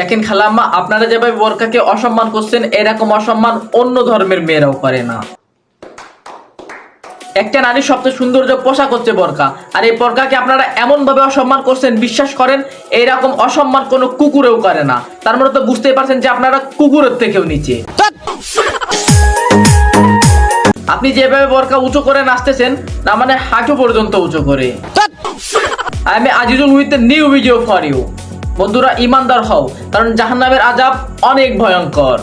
দেখেন খালাম্মা, আপনারা যেভাবে বোরকাকে অসম্মান করছেন, এরকম অসম্মান অন্য ধর্মের মেয়েরাও করে না। একটা নারীর সবচেয়ে সৌন্দর্য পোশাক হচ্ছে বোরকা, আর এই বোরকাকে আপনারা এমন ভাবে অসম্মান করছেন, বিশ্বাস করেন এইরকম অসম্মান কোনো কুকুরেও করে না। তার মানে তো বুঝতেই পারছেন যে আপনারা কুকুরের থেকেও নিচে। আপনি যেভাবে বোরকা উঁচু করে নাচতেছেন, না মানে হাঁটু পর্যন্ত উঁচু করে। I am Azizul with the new video for you. বন্ধুরা, ইমানদার হও, কারণ জাহান্নামের আযাব অনেক ভয়ঙ্কর।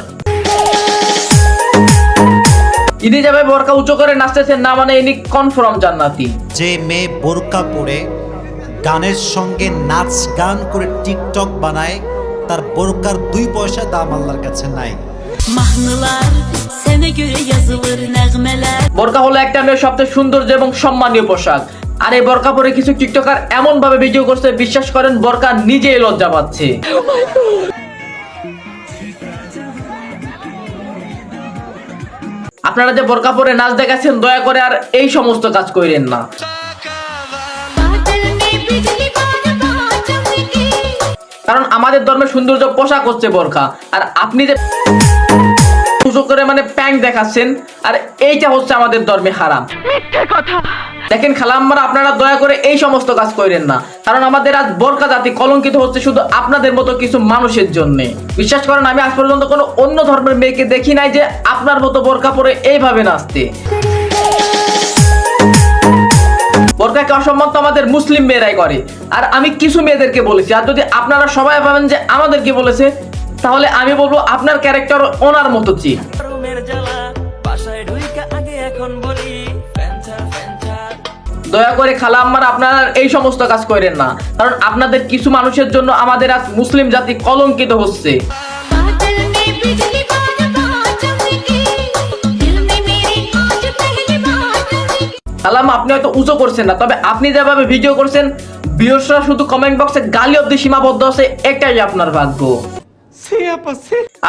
ইনি যাবে বোরকা উঁচু করে নাচতেছেন, না মানে ইনি কনফার্ম জান্নাতি। যে মেয়ে বোরকা পরে গানের সঙ্গে নাচ গান করে টিকটক বানায়, তার বোরকার 2 পয়সা দাম আল্লাহর কাছে নাই। বোরকা হলো একটা মেয়ের সবচেয়ে সৌন্দর্য এবং সম্মানীয় পোশাক, আর এই বোরকা পরে কিছু টিকটকার এমন ভাবে ভিডিও করছে, বিশ্বাস করেন বোরকা নিজেই লজ্জা পাচ্ছে। আপনারা যে বোরকা পরে নাচ দেখাচ্ছেন, দয়া করে আর এই সমস্ত কাজ করেন না। কারণ আমাদের ধর্মের সৌন্দর্য পোশাক হচ্ছে বোরকা, আর আপনি যে করে মানে প্যান্ট দেখাচ্ছেন, আর এইটা হচ্ছে আমাদের ধর্মে হারাম। দেখেন খালাম্মারা, আপনারা দয়া করে এই সমস্ত কাজ করেন না, কারণ আমাদের আজ বোরকা জাতি কলঙ্কিত হচ্ছে শুধু আপনাদের মতো কিছু মানুষের জন্য। বিশ্বাস করেন, আমি আজ পর্যন্ত কোনো অন্য ধর্মের মেয়েকে দেখি নাই যে আপনার মতো বোরকা পরে এইভাবে নাচতে। বোরকাকে অসম্মান তো আমাদের মুসলিম মেয়েরাই করে, আর আমি কিছু মেয়েদেরকে বলেছি। আর যদি আপনারা সবাই ভাবেন যে আমাদেরকে বলেছে, তাহলে আমি বলবো আপনার ক্যারেক্টার ওনার মতো চিপ। দয়া করে খালাম্মারা, আপনারা এই সমস্ত কাজ করেন না, কারণ আপনাদের কিছু মানুষের জন্য আমাদের আজ মুসলিম জাতি কলঙ্কিত হচ্ছে। খালাম্মা, আপনি হয়তো উঁচু করছেন না, তবে আপনি যেভাবে ভিডিও করছেন, ভিউয়ার্সরা শুধু কমেন্ট বক্সে গালি অবধি সীমাবদ্ধ আছে, এটাই আপনার ভাগ্য।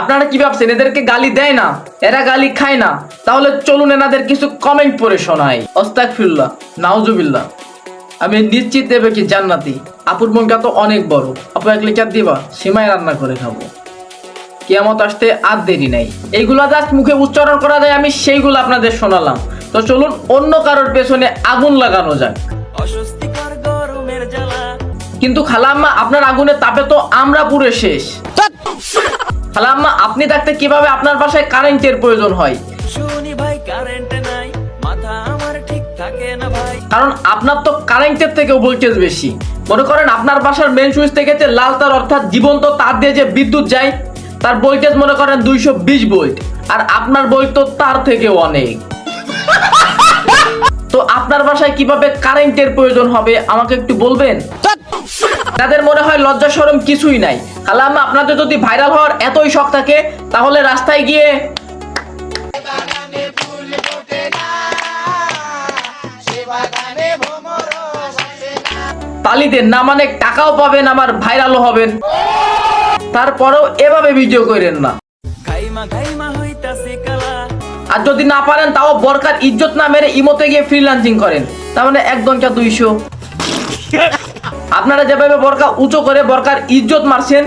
আপনারা কি ভাবছেন এদেরকে গালি দেয় না, এরা গালি খায় না? তাহলে চলুন এনাদের কিছু কমেন্ট পড়ে শোনাই। আস্তাগফিরুল্লাহ, নাউজুবিল্লাহ। আমি নিশ্চিত দেবে কি জান্নাতি। আপুর মনটা তো অনেক বড়, আপু 1 লিটার দিবা, সীমায় রান্না করে খাবো। কিয়ামত আসতে আর দেরি নাই। এইগুলা জাস্ট মুখে উচ্চারণ করা যায়, আমি সেইগুলো আপনাদের শোনালাম। তো চলুন অন্য কারোর পেছনে আগুন লাগানো যাক। কিন্তু খালাম্মা, আপনার আগুনের তাপে তো আমরা পুরো শেষ। খালাম্মা, আপনি থাকতে কিভাবে আপনার বাসায় কারেন্টের প্রয়োজন হয়? কারণ আপনার তো কারেন্টের থেকেও ভোল্টেজ বেশি। মনে করেন আপনার বাসার মেইন সুইচ থেকে যে লাল তার, অর্থাৎ জীবন্ত তার দিয়ে যে বিদ্যুৎ যায়, তার ভোল্টেজ মনে করেন 220 ভোল্ট, আর আপনার ভোল্ট তো তার থেকেও অনেক। তো আপনার বাসায় কিভাবে কারেন্টের প্রয়োজন হবে আমাকে একটু বলবেন? তাদের মনে হয় লজ্জা শরম কিছুই নাই। খালাম্মা, আপনাদের যদি ভাইরাল হওয়ার এতই শখ থাকে, তাহলে রাস্তায় গিয়ে তালি দেন, না মানে টাকাও পাবেন, আমার ভাইরালও হবেন। তারপরেও এভাবে ভিডিও করেন না। আর যদি না পারেন, তাও বোরকার ইজ্জত না মেরে ইমোতে গিয়ে ফ্রিল্যান্সিং করেন, তার মানে 1 ঘন্টা 200। আপনারা যেভাবে বোরকা উঁচু করে বোরকার ইজ্জত মারছেন,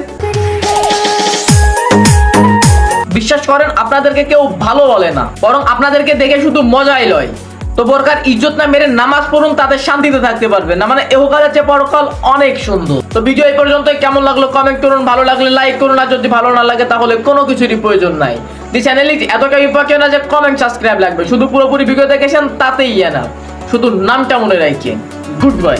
বিশ্বাস করেন আপনাদেরকে কেউ ভালো বলে না, বরং আপনাদেরকে দেখে শুধু মজাই লয়। তো বোরকার ইজ্জত না মেরে নামাজ পড়ুন, তাদের শান্তিতে থাকতে পারবেন, না মানে ইহকালের চেয়ে পরকাল অনেক সুন্দর। তো ভিডিও এই পর্যন্ত কেমন লাগলো কমেন্ট করুন, ভালো লাগলে লাইক করুন, আর যদি ভালো না লাগে তাহলে কোনো কিছুরই প্রয়োজন নাই। দি চ্যানেল এতটা বিপক্ষে না যে কমেন্ট সাবস্ক্রাইব লাগবে, শুধু পুরোপুরি ভিডিও দেখেছেন তাতেই না, শুধু নামটা মনে রাখেন। Good bye.